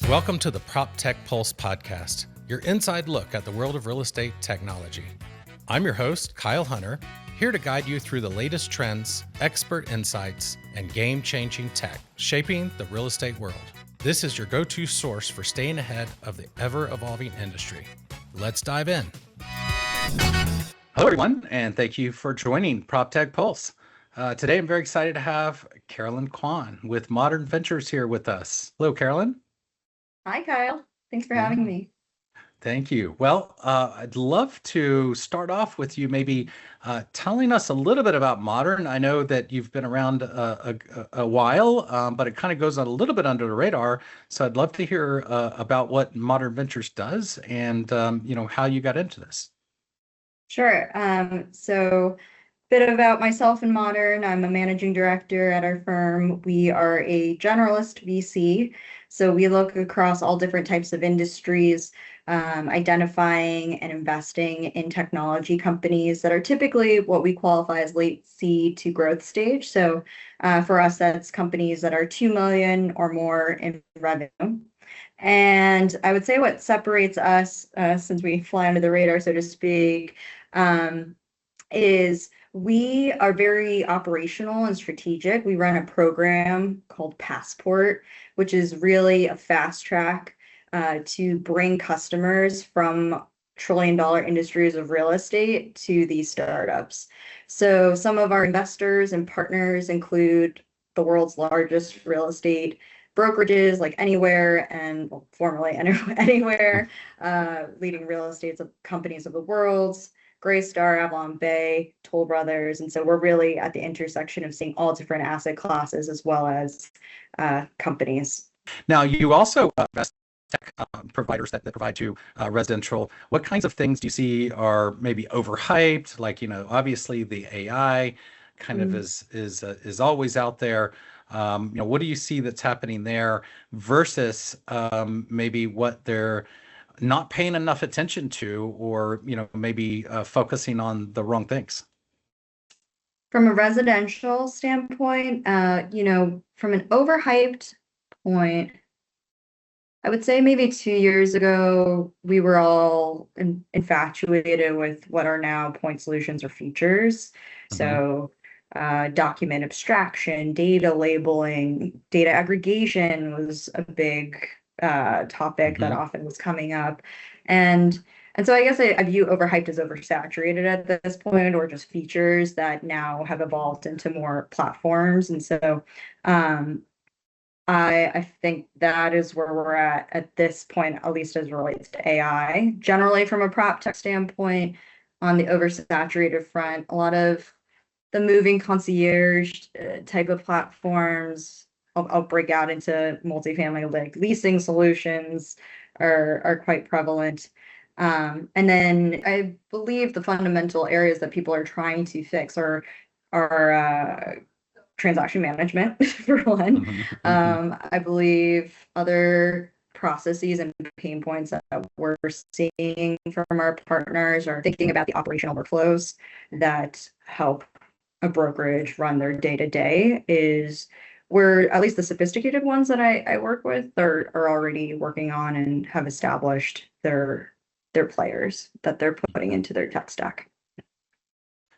Welcome to the PropTech Pulse podcast, your inside look at the world of real estate technology. I'm your host, Kyle Hunter, here to guide you through the latest trends, expert insights, and game-changing tech shaping the real estate world. This is your go-to source for staying ahead of the ever-evolving industry. Let's dive in. Hello, everyone, and thank you for joining PropTech Pulse. Today, I'm very excited to have Carolyn Kwon with Moderne Ventures here with us. Hello, Carolyn. Hi, Kyle. Thanks for having me. Thank you. Well, I'd love to start off with you maybe telling us a little bit about Moderne. I know that you've been around a while, but it kind of goes a little bit under the radar. So I'd love to hear about what Moderne Ventures does and how you got into this. Sure. So a bit about myself and Moderne. I'm a managing director at our firm. We are a generalist VC. So we look across all different types of industries, identifying and investing in technology companies that are typically what we qualify as late seed to growth stage. So for us, that's companies that are 2 million or more in revenue. And I would say what separates us, since we fly under the radar, so to speak, is we are very operational and strategic. We run a program called Passport, which is really a fast track to bring customers from trillion-dollar industries of real estate to these startups. So some of our investors and partners include the world's largest real estate brokerages like Anywhere and formerly Anywhere, leading real estate companies of the world, Greystar, Avalon Bay, Toll Brothers. And so we're really at the intersection of seeing all different asset classes as well as companies. Now, you also invest tech providers that provide to residential. What kinds of things do you see are maybe overhyped? Like, obviously the AI kind of is always out there. What do you see that's happening there versus maybe what they're not paying enough attention to, or maybe focusing on the wrong things? From a residential standpoint, from an overhyped point, I would say maybe 2 years ago, we were all infatuated with what are now point solutions or features. So document abstraction, data labeling, data aggregation was a big topic that often was coming up. And so I guess I view overhyped as oversaturated at this point, or just features that now have evolved into more platforms. And so I think that is where we're at this point, at least as it relates to AI. Generally, from a prop tech standpoint, on the oversaturated front, a lot of the moving concierge type of platforms, I'll break out into multifamily, like leasing solutions are quite prevalent. And then I believe the fundamental areas that people are trying to fix are transaction management, for one. I believe other processes and pain points that we're seeing from our partners are thinking about the operational workflows that help a brokerage run their day-to-day. Is where at least the sophisticated ones that I work with are already working on and have established their players that they're putting into their tech stack.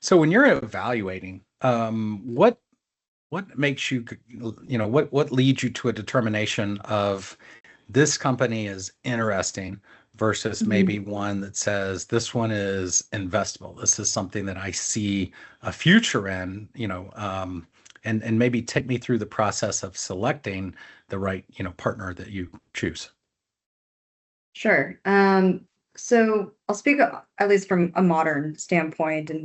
So when you're evaluating, what makes you, what leads you to a determination of this company is interesting versus maybe one that says this one is investable? This is something that I see a future in, and maybe take me through the process of selecting the right, partner that you choose. Sure. So I'll speak at least from a Moderne standpoint, and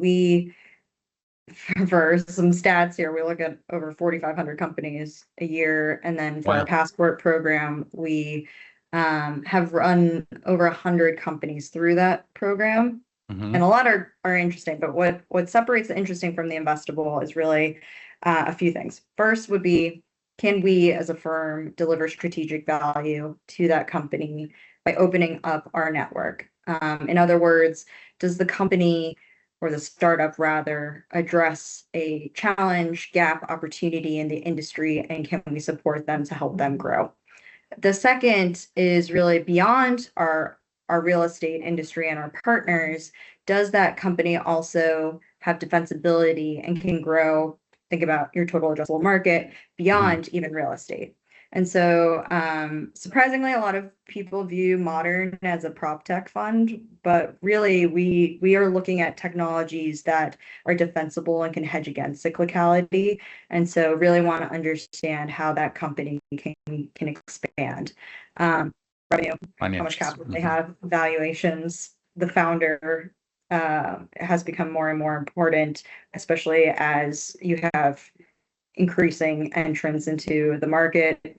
for some stats here, we look at over 4,500 companies a year. And then for our Passport program, we have run over 100 companies through that program. And a lot are interesting, but what separates the interesting from the investable is really a few things. First would be, can we as a firm deliver strategic value to that company by opening up our network? In other words, does the company or the startup rather address a challenge, gap, opportunity in the industry, and can we support them to help them grow? The second is really beyond our real estate industry and our partners. Does that company also have defensibility and can grow? Think about your total addressable market beyond even real estate. And so, surprisingly, a lot of people view Moderne as a prop tech fund, but really, we are looking at technologies that are defensible and can hedge against cyclicality. And so, really want to understand how that company can expand. Revenue, how much capital they have, valuations, the founder has become more and more important, especially as you have increasing entrance into the market,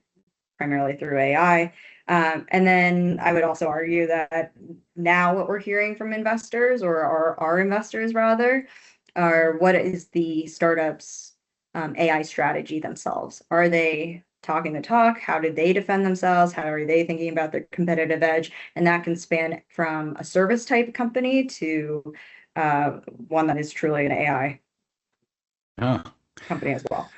primarily through AI. And then I would also argue that now what we're hearing from investors, or our investors rather, are what is the startup's AI strategy themselves? Are they talking the talk? How do they defend themselves? How are they thinking about their competitive edge? And that can span from a service type company to one that is truly an AI company as well.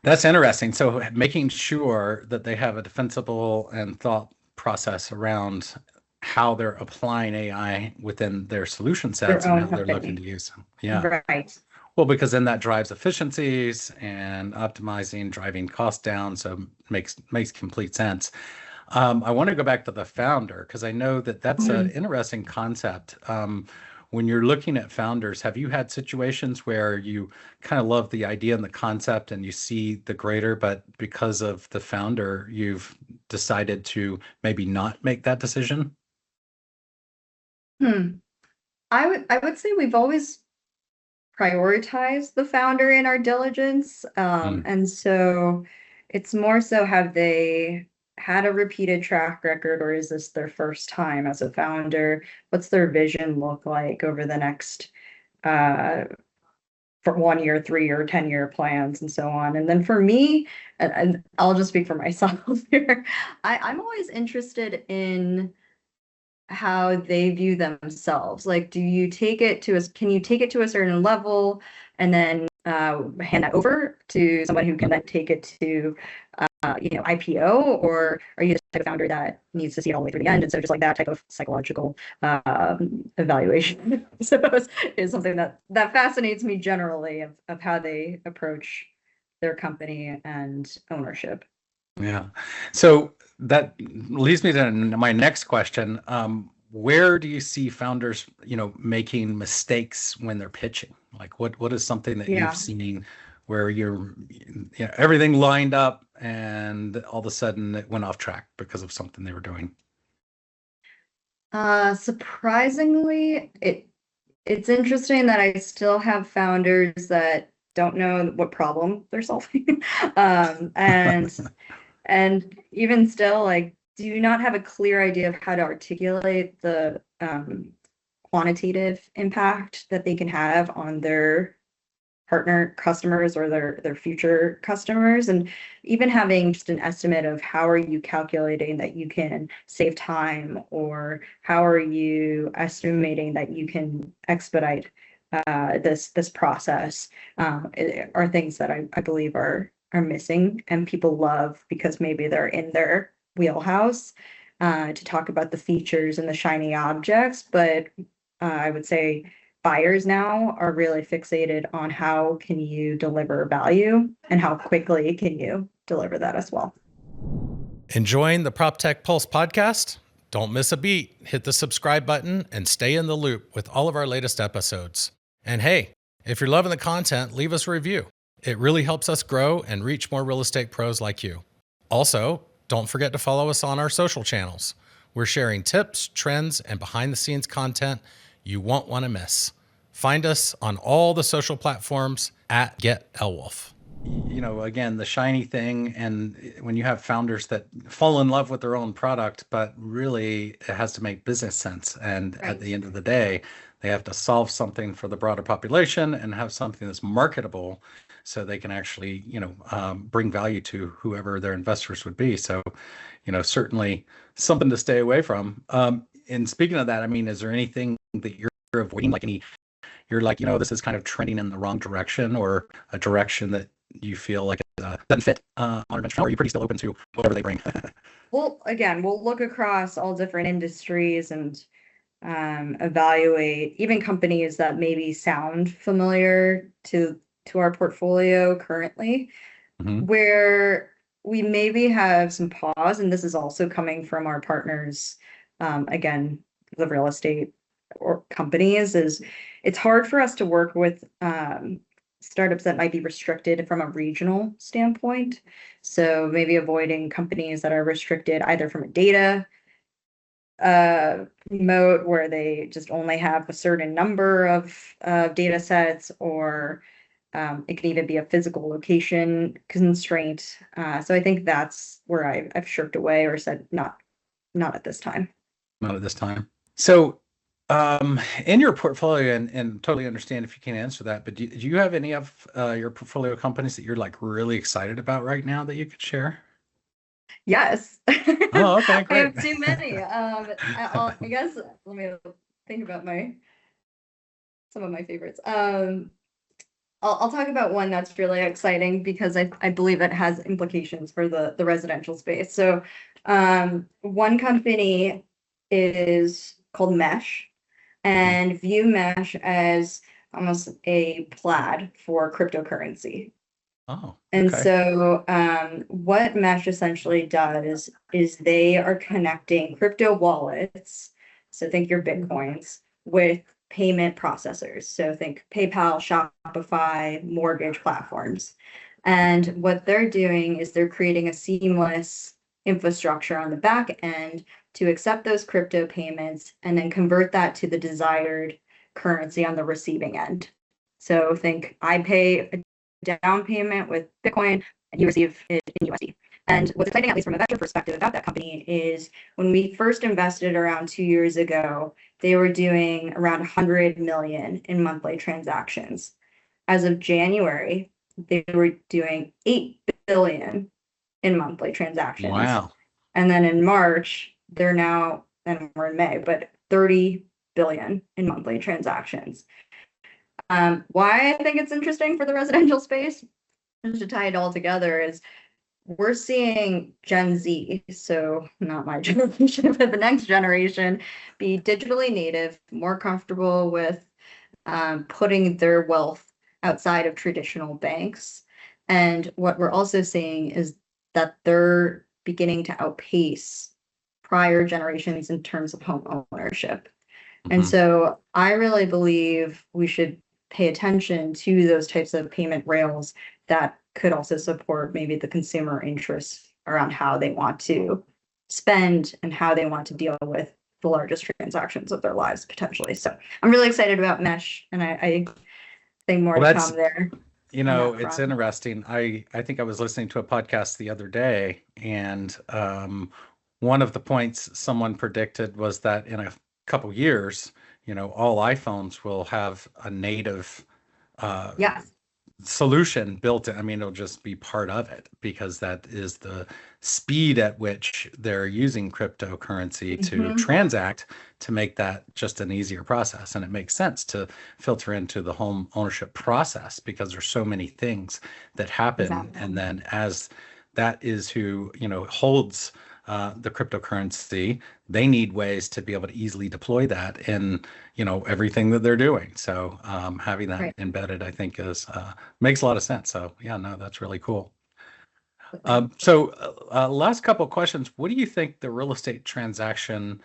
That's interesting. So making sure that they have a defensible and thought process around how they're applying AI within their solution sets and how they're looking to use them. Yeah. Right. Well, because then that drives efficiencies and optimizing, driving costs down. So makes complete sense. I want to go back to the founder because I know that that's an interesting concept. When you're looking at founders, have you had situations where you kind of love the idea and the concept and you see the greater, but because of the founder, you've decided to maybe not make that decision? I would say we've always prioritized the founder in our diligence. And so it's more so, have they had a repeated track record, or is this their first time as a founder? What's their vision look like over the next for 1 year, 3 year, 10-year plans, and so on. And then for me, and I'll just speak for myself here, I'm always interested in how they view themselves. Like, can you take it to a certain level and then hand that over to someone who can then take it to IPO, or are you the type of founder that needs to see it all the way through the end? And so just like that type of psychological evaluation, I suppose, is something that fascinates me generally, of how they approach their company and ownership. Yeah. So that leads me to my next question. Where do you see founders, making mistakes when they're pitching? Like what is something that you've seen where you're, everything lined up and all of a sudden it went off track because of something they were doing? Surprisingly, it's interesting that I still have founders that don't know what problem they're solving. And even still, like, do not have a clear idea of how to articulate the quantitative impact that they can have on their partner customers or their future customers. And even having just an estimate of how are you calculating that you can save time, or how are you estimating that you can expedite this process, are things that I believe are missing, and people love because maybe they're in their wheelhouse to talk about the features and the shiny objects. But I would say buyers now are really fixated on how can you deliver value and how quickly can you deliver that as well. Enjoying the PropTech Pulse podcast? Don't miss a beat. Hit the subscribe button and stay in the loop with all of our latest episodes. And hey, if you're loving the content, leave us a review. It really helps us grow and reach more real estate pros like you. Also, don't forget to follow us on our social channels. We're sharing tips, trends, and behind-the-scenes content you won't want to miss. Find us on all the social platforms at Get Elwolf. Again, the shiny thing, and when you have founders that fall in love with their own product, but really it has to make business sense. And at the end of the day, they have to solve something for the broader population and have something that's marketable so they can actually, bring value to whoever their investors would be. So, certainly something to stay away from. And speaking of that, I mean, is there anything that you're avoiding, like you're like, this is kind of trending in the wrong direction, or a direction that you feel like it doesn't fit Moderne, or are you pretty still open to whatever they bring? we'll look across all different industries and evaluate even companies that maybe sound familiar to our portfolio currently, Mhm. where we maybe have some pause, and this is also coming from our partners, again, the real estate or companies, is it's hard for us to work with startups that might be restricted from a regional standpoint. So maybe avoiding companies that are restricted either from a data mode where they just only have a certain number of data sets, or it can even be a physical location constraint. So I think that's where I've shirked away or said not at this time. Not at this time. So, in your portfolio, and totally understand if you can't answer that, but do you have any of your portfolio companies that you're like really excited about right now that you could share? Yes. Oh, okay, I great. have too many. I guess let me think about some of my favorites. I'll talk about one that's really exciting because I believe it has implications for the residential space. So, one company is called Mesh, and view Mesh as almost a plaid for cryptocurrency. Oh, And okay. so, what Mesh essentially does is they are connecting crypto wallets, so think your Bitcoins, with payment processors. So think PayPal, Shopify, mortgage platforms. And what they're doing is they're creating a seamless infrastructure on the back end to accept those crypto payments and then convert that to the desired currency on the receiving end. So think I pay a down payment with Bitcoin and you receive it in USD. And what's exciting, at least from a investor perspective, about that company is when we first invested around 2 years ago, they were doing around 100 million in monthly transactions. As of January, they were doing 8 billion in monthly transactions. Wow. And then in March, they're now, and we're in May, but 30 billion in monthly transactions. Why I think it's interesting for the residential space, just to tie it all together, is we're seeing Gen Z, so not my generation, but the next generation, be digitally native, more comfortable with putting their wealth outside of traditional banks. And what we're also seeing is that they're beginning to outpace prior generations in terms of home ownership. And Mhm. so I really believe we should pay attention to those types of payment rails that could also support maybe the consumer interests around how they want to spend and how they want to deal with the largest transactions of their lives potentially. So I'm really excited about Mesh, and I think more Well, to that's, come there on that it's front. interesting. I think I was listening to a podcast the other day, and one of the points someone predicted was that in a couple years, all iPhones will have a native uh, Yes. solution built in. I mean, it'll just be part of it because that is the speed at which they're using cryptocurrency to Hmm. transact to make that just an easier process. And it makes sense to filter into the home ownership process because there's so many things that happen. Exactly. And then as that is who, holds the cryptocurrency, they need ways to be able to easily deploy that in, everything that they're doing. So having that Right. embedded, I think, is makes a lot of sense. So yeah, no, that's really cool. Absolutely. Last couple of questions. What do you think the real estate transaction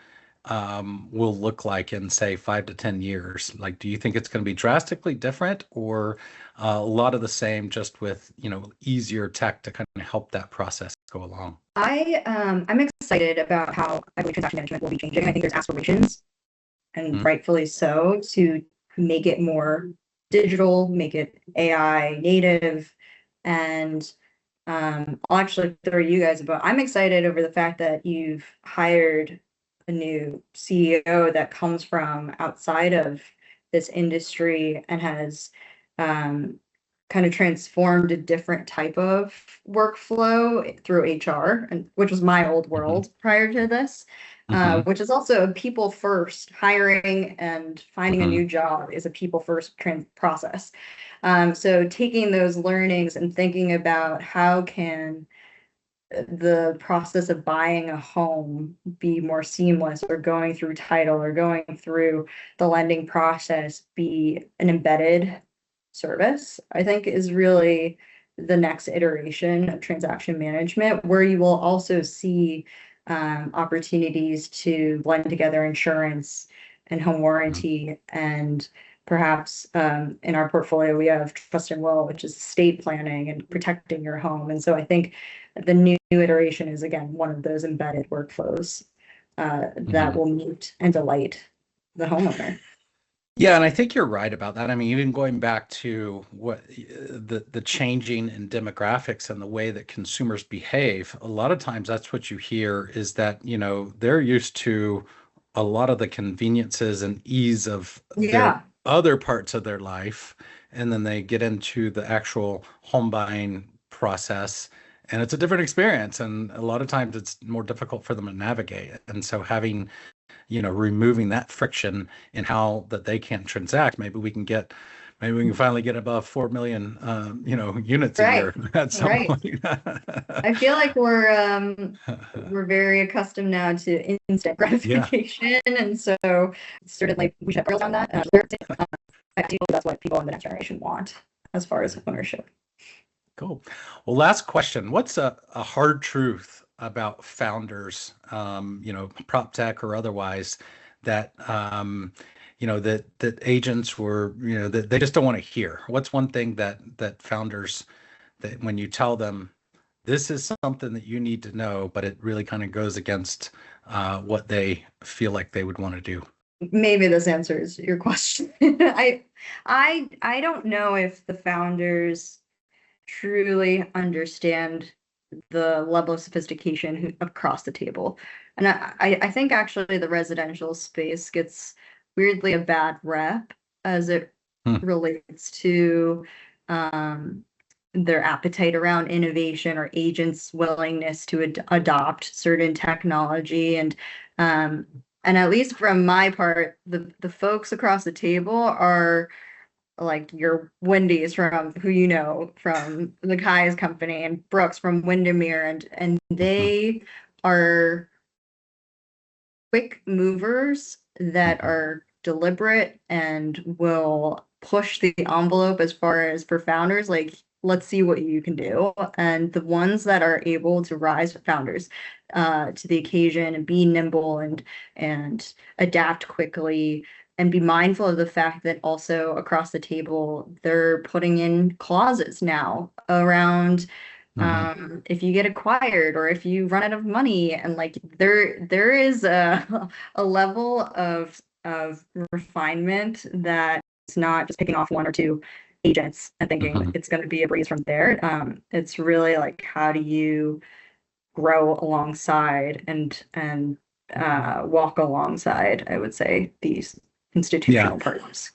will look like in, say, 5 to 10 years? Like, do you think it's going to be drastically different, or a lot of the same, just with easier tech to kind of help that process go along? I'm excited about how I believe transaction management will be changing. I think there's aspirations, and Mhm. rightfully so, to make it more digital, make it AI native. And I'll actually throw you guys a bone. I'm excited over the fact that you've hired a new CEO that comes from outside of this industry and has um, kind of transformed a different type of workflow through HR, and which was my old Mhm. world prior to this, Mhm. which is also a people first. Hiring and finding a Mhm. new job is a people first process. So taking those learnings and thinking about how can the process of buying a home be more seamless, or going through title or going through the lending process be an embedded service, I think is really the next iteration of transaction management, where you will also see opportunities to blend together insurance and home warranty, and perhaps in our portfolio we have trust and will, which is estate planning and protecting your home. And so I think the new iteration is, again, one of those embedded workflows that will meet and delight the homeowner. Yeah, and I think you're right about that. I mean, even going back to what the changing in demographics and the way that consumers behave, a lot of times that's what you hear is that, they're used to a lot of the conveniences and ease of their other parts of their life, and then they get into the actual home buying process, and it's a different experience, and a lot of times it's more difficult for them to navigate. And so having removing that friction in how that they can transact, maybe we can finally get above 4 million, units a year at some point. I feel like we're very accustomed now to instant gratification, and so certainly we should build on that. I do believe that's what people in the next generation want as far as ownership. Cool. Well, last question. What's a hard truth about founders, prop tech or otherwise, that that agents were, that they just don't want to hear? What's one thing that founders, that when you tell them this is something that you need to know, but it really kind of goes against what they feel like they would want to do? Maybe this answers your question. I don't know if the founders truly understand the level of sophistication across the table. And I think actually the residential space gets weirdly a bad rep as it relates to their appetite around innovation, or agents' willingness to adopt certain technology. And at least from my part, the folks across the table are like your Wendy's from from the Kai's company, and Brooks from Windermere, and they are quick movers that are deliberate and will push the envelope as far as for founders, like, let's see what you can do. And the ones that are able to rise founders to the occasion and be nimble and adapt quickly, and be mindful of the fact that also across the table, they're putting in clauses now around if you get acquired or if you run out of money. And like there is a level of refinement that it's not just picking off one or two agents and thinking it's going to be a breeze from there. It's really like, how do you grow alongside and walk alongside, I would say, these institutional partners.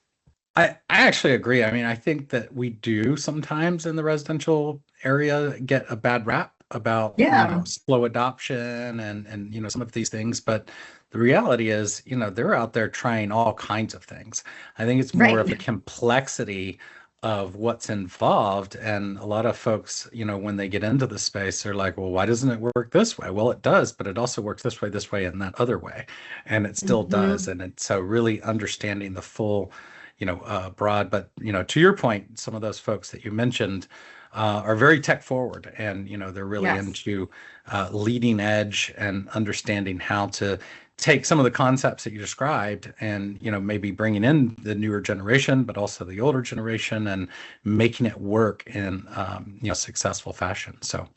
I actually agree. I mean, I think that we do sometimes in the residential area get a bad rap about slow adoption and some of these things, but the reality is, they're out there trying all kinds of things. I think it's more of the complexity of what's involved, and a lot of folks, when they get into the space, they're like, well, why doesn't it work this way? Well, it does, but it also works this way, and that other way, and it still does. And it's so really understanding the full broad. But to your point, some of those folks that you mentioned are very tech forward, and they're really into leading edge and understanding how to take some of the concepts that you described and maybe bringing in the newer generation, but also the older generation, and making it work in successful fashion. So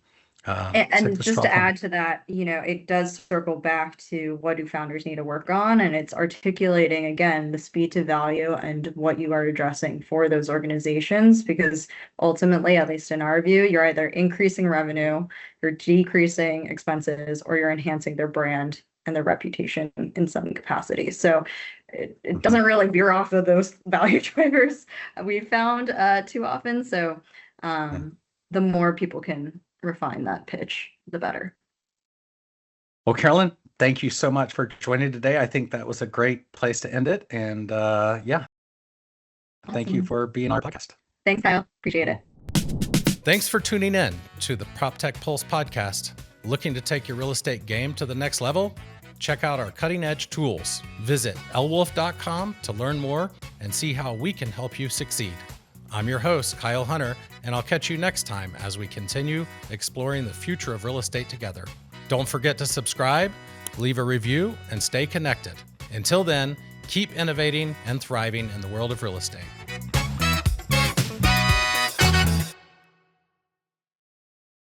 and just to add to that, it does circle back to what do founders need to work on, and it's articulating again the speed to value and what you are addressing for those organizations, because ultimately, at least in our view, you're either increasing revenue, you're decreasing expenses, or you're enhancing their brand and their reputation in some capacity. So it doesn't really veer off of those value drivers we've found too often. So the more people can refine that pitch, the better. Well, Carolyn, thank you so much for joining today. I think that was a great place to end it. And thank you for being on our podcast. Thanks, Kyle. Appreciate it. Thanks for tuning in to the PropTech Pulse podcast. Looking to take your real estate game to the next level? Check out our cutting-edge tools. Visit lwolf.com to learn more and see how we can help you succeed. I'm your host, Kyle Hunter, and I'll catch you next time as we continue exploring the future of real estate together. Don't forget to subscribe, leave a review, and stay connected. Until then, keep innovating and thriving in the world of real estate.